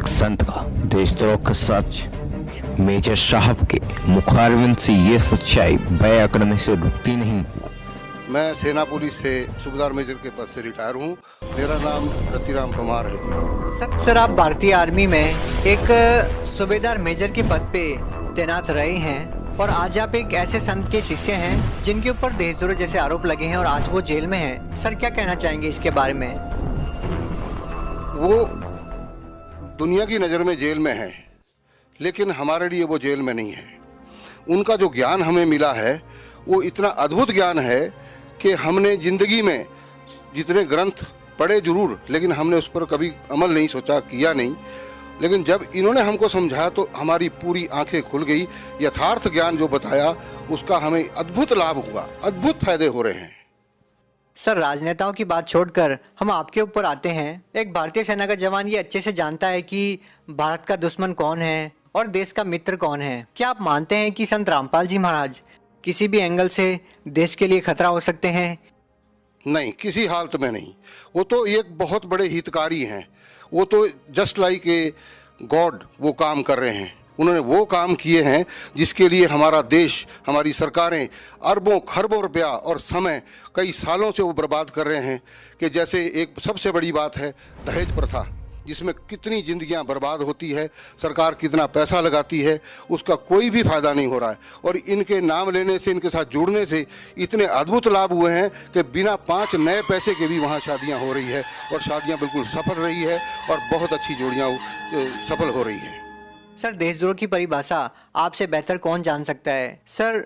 संत का देशद्रोह का सच। मेजर साहब के मुखारविंद से ये सच्चाई बयां करने से रुकती नहीं। मैं सेना पुलिस से सूबेदार मेजर के पद से रिटायर हूँ। मेरा नाम रतिराम परमार है जी। सर आप भारतीय आर्मी में एक सूबेदार मेजर के पद पे तैनात रहे हैं और आज आप एक ऐसे संत के शिष्य हैं जिनके ऊपर देशद्रोह जैसे आरोप लगे हैं और आज वो जेल में हैं। सर क्या कहना चाहेंगे इसके बारे में? वो दुनिया की नज़र में जेल में है, लेकिन हमारे लिए वो जेल में नहीं है। उनका जो ज्ञान हमें मिला है वो इतना अद्भुत ज्ञान है कि हमने ज़िंदगी में जितने ग्रंथ पढ़े जरूर, लेकिन हमने उस पर कभी अमल नहीं सोचा, किया नहीं। लेकिन जब इन्होंने हमको समझाया तो हमारी पूरी आंखें खुल गई। यथार्थ ज्ञान जो बताया उसका हमें अद्भुत लाभ हुआ, अद्भुत फायदे हो रहे हैं। सर राजनेताओं की बात छोड़कर हम आपके ऊपर आते हैं। एक भारतीय सेना का जवान ये अच्छे से जानता है कि भारत का दुश्मन कौन है और देश का मित्र कौन है। क्या आप मानते हैं कि संत रामपाल जी महाराज किसी भी एंगल से देश के लिए खतरा हो सकते हैं? नहीं, किसी हालत में नहीं। वो तो एक बहुत बड़े हितकारी हैं। वो तो जस्ट लाइक ए गॉड वो काम कर रहे हैं। उन्होंने वो काम किए हैं जिसके लिए हमारा देश, हमारी सरकारें अरबों खरबों रुपया और समय कई सालों से वो बर्बाद कर रहे हैं। कि जैसे एक सबसे बड़ी बात है दहेज प्रथा, जिसमें कितनी जिंदगियां बर्बाद होती है, सरकार कितना पैसा लगाती है, उसका कोई भी फायदा नहीं हो रहा है। और इनके नाम लेने से, इनके साथ जुड़ने से इतने अद्भुत लाभ हुए हैं कि बिना 5 नए पैसे के भी वहाँ शादियाँ हो रही है और शादियाँ बिल्कुल सफल रही है और बहुत अच्छी जोड़ियाँ सफल हो रही है। सर देशद्रोह की परिभाषा आपसे बेहतर कौन जान सकता है? सर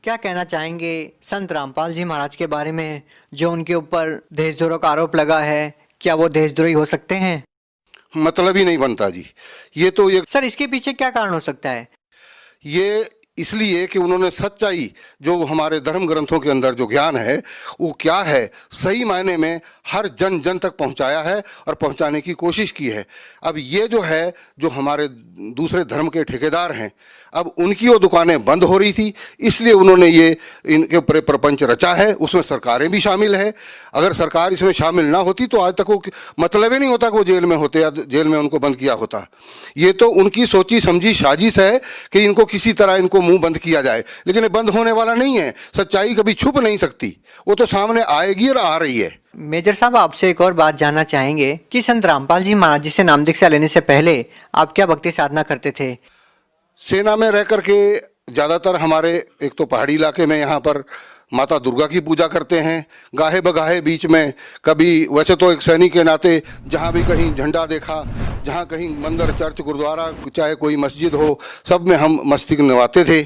क्या कहना चाहेंगे संत रामपाल जी महाराज के बारे में जो उनके ऊपर देशद्रोह का आरोप लगा है? क्या वो देशद्रोही हो सकते हैं? मतलब ही नहीं बनता जी। ये तो ये सर इसके पीछे क्या कारण हो सकता है? ये इसलिए कि उन्होंने सच्चाई जो हमारे धर्म ग्रंथों के अंदर जो ज्ञान है वो क्या है सही मायने में हर जन जन तक पहुंचाया है और पहुंचाने की कोशिश की है। अब ये जो है जो हमारे दूसरे धर्म के ठेकेदार हैं, अब उनकी वो दुकानें बंद हो रही थी, इसलिए उन्होंने ये इनके ऊपर प्रपंच रचा है। उसमें सरकारें भी शामिल है। अगर सरकार इसमें शामिल ना होती तो आज तक वो मतलब ही नहीं होता कि वो जेल में होते या जेल में उनको बंद किया होता। ये तो उनकी सोची समझी साजिश है कि इनको किसी तरह इनको मुंह बंद किया जाए, लेकिन ये बंद होने वाला नहीं है। सच्चाई कभी छुप नहीं सकती, वो तो सामने आएगी और आ रही है। मेजर साहब आपसे एक और बात जानना चाहेंगे कि संत रामपाल जी महाराज जी से नाम दीक्षा लेने से पहले आप क्या भक्ति साधना करते थे? सेना में रह करके ज़्यादातर हमारे एक तो पहाड़ी इलाके में यहाँ पर माता दुर्गा की पूजा करते हैं। गाहे बगाहे बीच में कभी, वैसे तो एक सैनिक के नाते जहाँ भी कहीं झंडा देखा, जहाँ कहीं मंदिर चर्च गुरुद्वारा चाहे कोई मस्जिद हो, सब में हम मस्तिष्क नवाते थे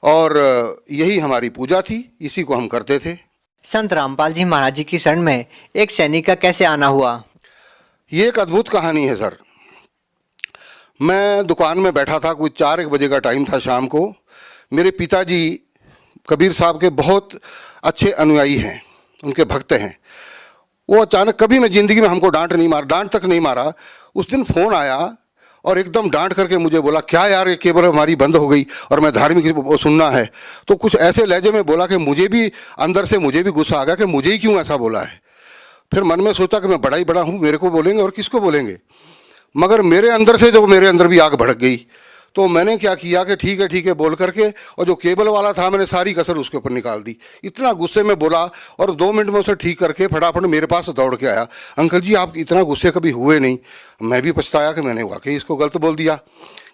और यही हमारी पूजा थी, इसी को हम करते थे। संत रामपाल जी महाराज जी की शरण में एक सैनिक का कैसे आना हुआ? ये एक अद्भुत कहानी है सर। मैं दुकान में बैठा था, कुछ 4-1 बजे का टाइम था शाम को। मेरे पिताजी कबीर साहब के बहुत अच्छे अनुयायी हैं, उनके भक्त हैं। वो अचानक, कभी मैं ज़िंदगी में हमको डांट तक नहीं मारा। उस दिन फ़ोन आया और एकदम डांट करके मुझे बोला, क्या यार ये केबल हमारी बंद हो गई और मैं धार्मिक वो सुनना है। तो कुछ ऐसे लहजे में बोला कि मुझे भी अंदर से मुझे भी गुस्सा आ गया कि मुझे ही क्यों ऐसा बोला है। फिर मन में सोचा कि मैं बड़ा ही बड़ा हूँ, मेरे को बोलेंगे और किसको बोलेंगे। मगर मेरे अंदर से जो मेरे अंदर भी आग भड़क गई। तो मैंने क्या किया कि ठीक है बोल करके, और जो केबल वाला था मैंने सारी कसर उसके ऊपर निकाल दी। इतना गुस्से में बोला और 2 मिनट में उसे ठीक करके फटाफट मेरे पास दौड़ के आया। अंकल जी आप इतना गुस्से कभी हुए नहीं। मैं भी पछताया कि मैंने वाकई इसको गलत बोल दिया।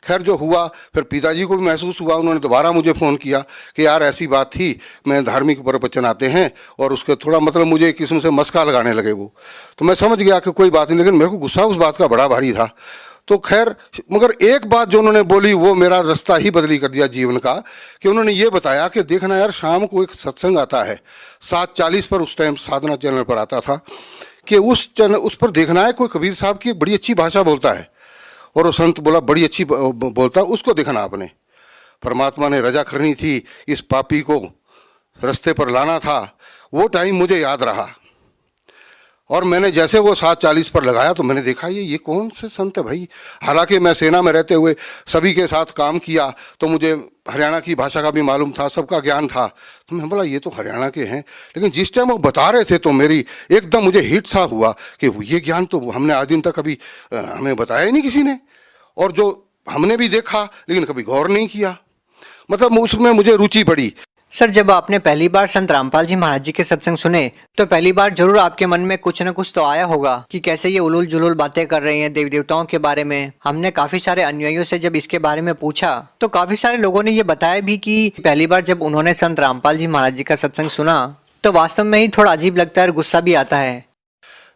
खैर जो हुआ, फिर पिताजी को भी महसूस हुआ, उन्होंने दोबारा मुझे फ़ोन किया कि यार ऐसी बात थी, मैं धार्मिक प्रवचन आते हैं और उसके थोड़ा मतलब मुझे एक किस्म से मस्का लगाने लगे वो। तो मैं समझ गया कि कोई बात नहीं, लेकिन मेरे को गुस्सा उस बात का बड़ा भारी था। तो खैर, मगर एक बात जो उन्होंने बोली वो मेरा रास्ता ही बदली कर दिया जीवन का। कि उन्होंने ये बताया कि देखना यार, शाम को एक सत्संग आता है 7:40 पर, उस टाइम साधना चैनल पर आता था, कि उस पर देखना है कोई कबीर साहब की बड़ी अच्छी भाषा बोलता है। और वो संत बोला बड़ी अच्छी बोलता, उसको देखना आपने। परमात्मा ने रजा करनी थी, इस पापी को रास्ते पर लाना था। वो टाइम मुझे याद रहा और मैंने जैसे वो 7:40 पर लगाया तो मैंने देखा ये कौन से संत है भाई। हालांकि मैं सेना में रहते हुए सभी के साथ काम किया तो मुझे हरियाणा की भाषा का भी मालूम था, सबका ज्ञान था। तो मैं बोला ये तो हरियाणा के हैं, लेकिन जिस टाइम वो बता रहे थे तो मेरी एकदम मुझे हिट सा हुआ कि ये ज्ञान तो हमने आज दिन तक कभी हमें बताया ही नहीं किसी ने। और जो हमने भी देखा लेकिन कभी गौर नहीं किया, मतलब उसमें मुझे रुचि पड़ी। सर, जब आपने पहली बार संत रामपाल जी महाराज जी के सत्संग सुने तो पहली बार जरूर आपके मन में कुछ न कुछ तो आया होगा कि कैसे ये उलूल जुलूल बातें कर रहे हैं देवी देवताओं के बारे में। हमने काफी सारे अनुयायियों से जब इसके बारे में पूछा तो काफी सारे लोगों ने ये बताया भी कि पहली बार जब उन्होंने संत रामपाल जी महाराज जी का सत्संग सुना तो वास्तव में ही थोड़ा अजीब लगता है और गुस्सा भी आता है।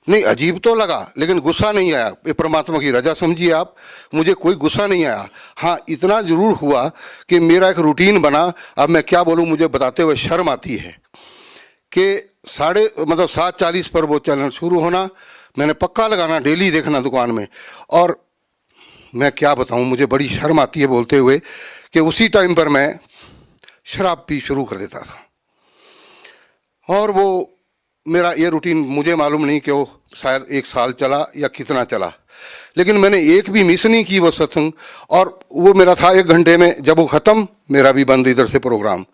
नहीं, अजीब तो लगा लेकिन गुस्सा नहीं आया। ये परमात्मा की रजा समझिए आप, मुझे कोई गुस्सा नहीं आया। हाँ, इतना जरूर हुआ कि मेरा एक रूटीन बना। अब मैं क्या बोलूँ, मुझे बताते हुए शर्म आती है कि 7:40 पर वो चैनल शुरू होना, मैंने पक्का लगाना, डेली देखना दुकान में। और मैं क्या बताऊँ, मुझे बड़ी शर्म आती है बोलते हुए कि उसी टाइम पर मैं शराब पी शुरू कर देता था। और वो मेरा ये रूटीन मुझे मालूम नहीं कि वो शायद 1 साल चला या कितना चला, लेकिन मैंने एक भी मिस नहीं की वो सत्संग। और वो मेरा था 1 घंटे में, जब वो ख़त्म मेरा भी बंद इधर से प्रोग्राम।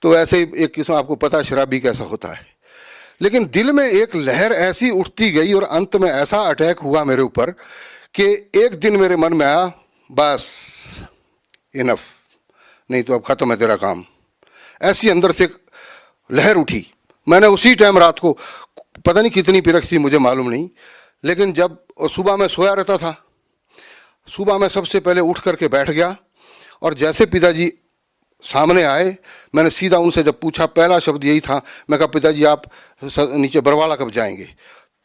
तो ऐसे ही एक किस्म, आपको पता है शराबी कैसा होता है। लेकिन दिल में एक लहर ऐसी उठती गई और अंत में ऐसा अटैक हुआ मेरे ऊपर कि एक दिन मेरे मन में आया, बस इनफ, नहीं तो अब ख़त्म है तेरा काम। ऐसी अंदर से एक लहर उठी। मैंने उसी टाइम रात को, पता नहीं कितनी पिरक थी मुझे मालूम नहीं, लेकिन जब सुबह मैं सोया रहता था, सुबह मैं सबसे पहले उठ करके बैठ गया और जैसे पिताजी सामने आए, मैंने सीधा उनसे जब पूछा, पहला शब्द यही था, मैं कहा पिताजी आप नीचे बरवाला कब जाएंगे?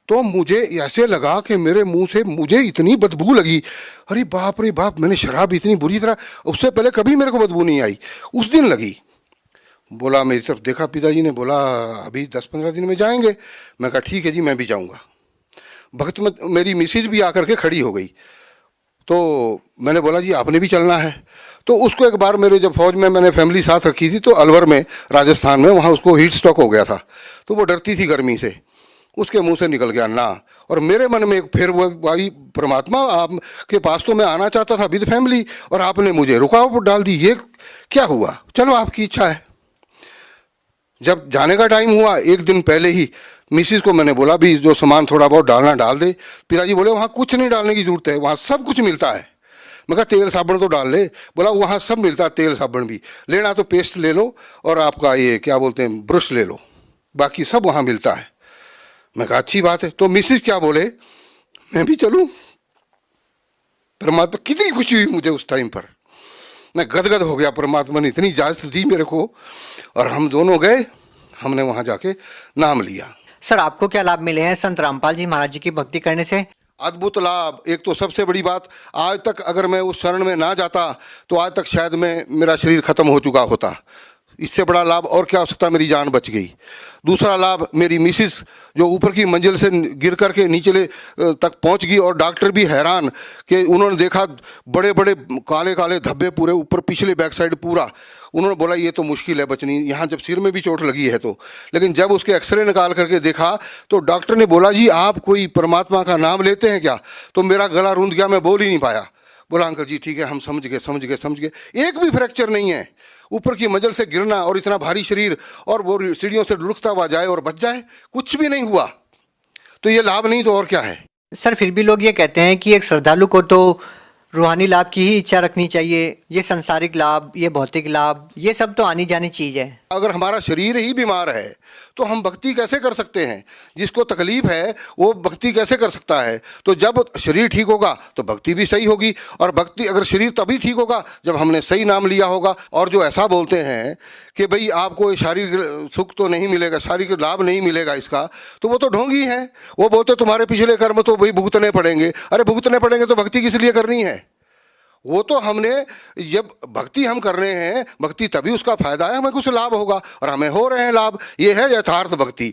तो मुझे ऐसे लगा कि मेरे मुंह से मुझे इतनी बदबू लगी, अरे बाप रे बाप, मैंने शराब इतनी बुरी तरह, उससे पहले कभी मेरे को बदबू नहीं आई, उस दिन लगी। बोला, मेरी तरफ देखा, पिताजी ने बोला अभी 10-15 दिन में जाएंगे। मैं कहा ठीक है जी, मैं भी जाऊंगा। भक्त में मेरी मिसेज भी आकर के खड़ी हो गई, तो मैंने बोला जी आपने भी चलना है। तो उसको एक बार मेरे जब फौज में मैंने फैमिली साथ रखी थी, तो अलवर में राजस्थान में, वहाँ उसको हीट स्ट्रोक हो गया था, तो वो डरती थी गर्मी से, उसके मुंह से निकल गया ना। और मेरे मन में फिर वो भाई परमात्मा, आपके पास तो मैं आना चाहता था विद फैमिली और आपने मुझे रुकावट डाल दी, ये क्या हुआ? चलो आपकी इच्छा है। जब जाने का टाइम हुआ, 1 दिन पहले ही मिसिस को मैंने बोला भी जो सामान थोड़ा बहुत डालना डाल दे। पिताजी बोले वहाँ कुछ नहीं डालने की जरूरत है, वहाँ सब कुछ मिलता है। मैं कहा तेल साबुन तो डाल ले। बोला वहाँ सब मिलता है, तेल साबुन भी लेना तो पेस्ट ले लो और आपका ये क्या बोलते हैं ब्रश ले लो, बाकी सब वहाँ मिलता है। मैं कहा अच्छी बात है। तो मिसिस क्या बोले, मैं भी चलूँ? परमात्मा, कितनी खुशी हुई मुझे उस टाइम पर, मैं गदगद हो गया। परमात्मा ने इतनी इजाज़त दी मेरे को और हम दोनों गए, हमने वहाँ जाके नाम लिया। सर, आपको क्या लाभ मिले हैं संत रामपाल जी महाराज जी की भक्ति करने से? अद्भुत लाभ। एक तो सबसे बड़ी बात, आज तक अगर मैं उस शरण में ना जाता तो आज तक शायद मेरा शरीर खत्म हो चुका होता। इससे बड़ा लाभ और क्या हो सकता, मेरी जान बच गई। दूसरा लाभ, मेरी मिसिस जो ऊपर की मंजिल से गिर करके नीचे तक पहुंच गई और डॉक्टर भी हैरान कि उन्होंने देखा बड़े बड़े काले काले धब्बे पूरे ऊपर, पिछले बैक साइड पूरा। उन्होंने बोला ये तो मुश्किल है बचनी, यहाँ जब सिर में भी चोट लगी है तो। लेकिन जब उसके एक्सरे निकाल करके देखा तो डॉक्टर ने बोला जी आप कोई परमात्मा का नाम लेते हैं क्या? तो मेरा गला रूंध गया, मैं बोल ही नहीं पाया। बोला अंकल जी ठीक है, हम समझ गए। एक भी फ्रैक्चर नहीं है। ऊपर की मंजिल से गिरना और इतना भारी शरीर और वो सीढ़ियों से लुढ़कता हुआ जाए और बच जाए, कुछ भी नहीं हुआ। तो ये लाभ नहीं तो और क्या है? सर, फिर भी लोग ये कहते हैं कि एक श्रद्धालु को तो रूहानी लाभ की ही इच्छा रखनी चाहिए। ये संसारिक लाभ, ये भौतिक लाभ, ये सब तो आनी जानी चीज है। अगर हमारा शरीर ही बीमार है तो हम भक्ति कैसे कर सकते हैं? जिसको तकलीफ है वो भक्ति कैसे कर सकता है? तो जब शरीर ठीक होगा तो भक्ति भी सही होगी, और भक्ति अगर शरीर तभी ठीक होगा जब हमने सही नाम लिया होगा। और जो ऐसा बोलते हैं कि भाई आपको शारीरिक सुख तो नहीं मिलेगा, शारीरिक लाभ नहीं मिलेगा इसका, तो वो तो ढोंगी हैं। वो बोलते तुम्हारे पिछले कर्म तो भाई भुगतने पड़ेंगे। अरे भुगतने पड़ेंगे तो भक्ति किस लिए करनी है? वो तो हमने, जब भक्ति हम कर रहे हैं, भक्ति तभी उसका फायदा है, हमें कुछ लाभ होगा और हमें हो रहे हैं लाभ। ये है यथार्थ भक्ति।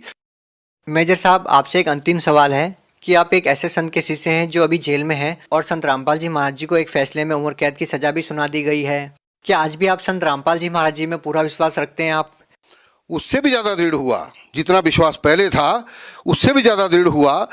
मेजर साहब, आपसे एक अंतिम सवाल है कि आप एक ऐसे संत के शिष्य हैं जो अभी जेल में हैं और संत रामपाल जी महाराज जी को एक फैसले में उम्र कैद की सजा भी सुना दी गई है। क्या आज भी आप संत रामपाल जी महाराज जी में पूरा विश्वास रखते हैं आप? उससे भी ज़्यादा दृढ़ हुआ, जितना विश्वास पहले था उससे भी ज़्यादा दृढ़ हुआ।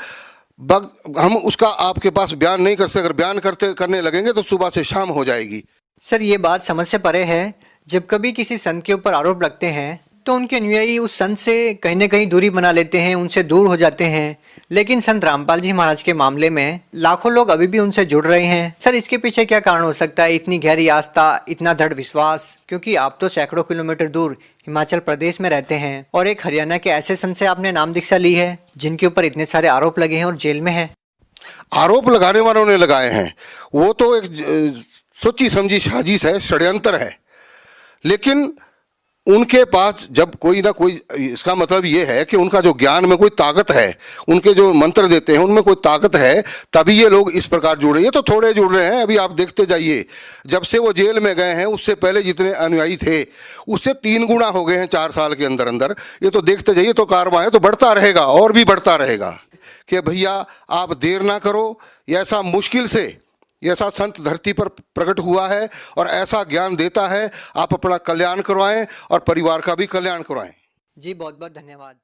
हम उसका आपके पास बयान नहीं कर सकते। अगर बयान करने लगेंगे तो सुबह से शाम हो जाएगी। सर, ये बात समझ से परे है। जब कभी किसी संत के ऊपर आरोप लगते हैं तो उनके अनुयायी उस संत से कहीं ना कहीं दूरी बना लेते हैं, उनसे दूर हो जाते हैं। लेकिन संत रामपाल जी महाराज के मामले में लाखों लोग अभी भी उनसे जुड़ रहे हैं। सर, इसके पीछे क्या कारण हो सकता है? इतनी गहरी आस्था, इतना दृढ़ विश्वास? क्योंकि आप तो सैकड़ों किलोमीटर दूर हिमाचल प्रदेश में रहते हैं और एक हरियाणा के ऐसे संत से आपने नाम दीक्षा ली है जिनके ऊपर इतने सारे आरोप लगे हैं और जेल में है। आरोप लगाने वालों ने लगाए हैं, वो तो एक सोची समझी साजिश है, षड्यंत्र है। लेकिन उनके पास जब कोई ना कोई, इसका मतलब ये है कि उनका जो ज्ञान में कोई ताकत है, उनके जो मंत्र देते हैं उनमें कोई ताकत है, तभी ये लोग इस प्रकार जुड़ रहे हैं। ये तो थोड़े जुड़ रहे हैं, अभी आप देखते जाइए, जब से वो जेल में गए हैं उससे पहले जितने अनुयायी थे उससे 3 गुना हो गए हैं 4 साल के अंदर अंदर। ये तो देखते जाइए, तो कारवां है, तो बढ़ता रहेगा और भी बढ़ता रहेगा। कि भैया आप देर ना करो, ऐसा मुश्किल से ऐसा संत धरती पर प्रकट हुआ है और ऐसा ज्ञान देता है, आप अपना कल्याण करवाएं और परिवार का भी कल्याण करवाएं। जी, बहुत बहुत धन्यवाद।